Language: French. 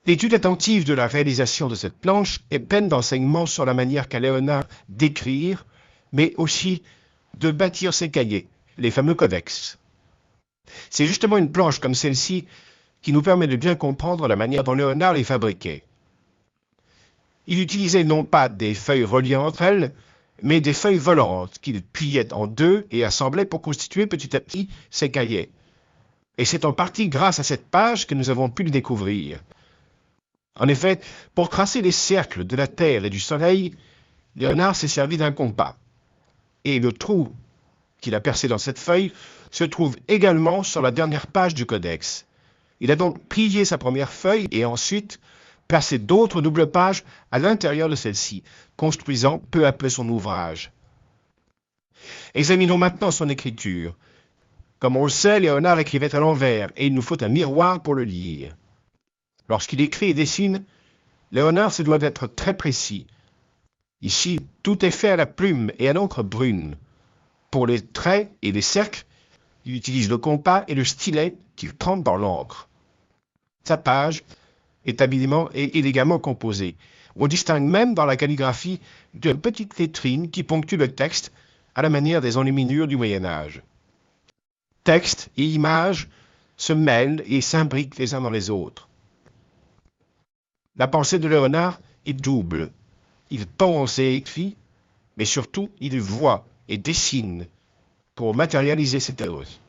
L'étude attentive de la réalisation de cette planche est pleine d'enseignements sur la manière qu'a Léonard d'écrire, mais aussi de bâtir ses cahiers, les fameux codex. C'est justement une planche comme celle-ci qui nous permet de bien comprendre la manière dont Léonard les fabriquait. Il utilisait non pas des feuilles reliées entre elles, mais des feuilles volantes qu'il pliait en deux et assemblait pour constituer petit à petit ses cahiers. Et c'est en partie grâce à cette page que nous avons pu le découvrir. En effet, pour tracer les cercles de la Terre et du Soleil, Léonard s'est servi d'un compas. Et le trou qu'il a percé dans cette feuille se trouve également sur la dernière page du codex. Il a donc plié sa première feuille et ensuite placé d'autres doubles pages à l'intérieur de celle-ci, construisant peu à peu son ouvrage. Examinons maintenant son écriture. Comme on le sait, Léonard écrivait à l'envers et il nous faut un miroir pour le lire. Lorsqu'il écrit et dessine, Léonard se doit d'être très précis. Ici, tout est fait à la plume et à l'encre brune. Pour les traits et les cercles, il utilise le compas et le stylet qu'il trempe dans l'encre. Sa page est habilement et élégamment composée. On distingue même dans la calligraphie de petites lettrines qui ponctuent le texte à la manière des enluminures du Moyen-Âge. Texte et images se mêlent et s'imbriquent les uns dans les autres. La pensée de Léonard est double. Il pense et écrit, mais surtout il voit et dessine pour matérialiser ses théories.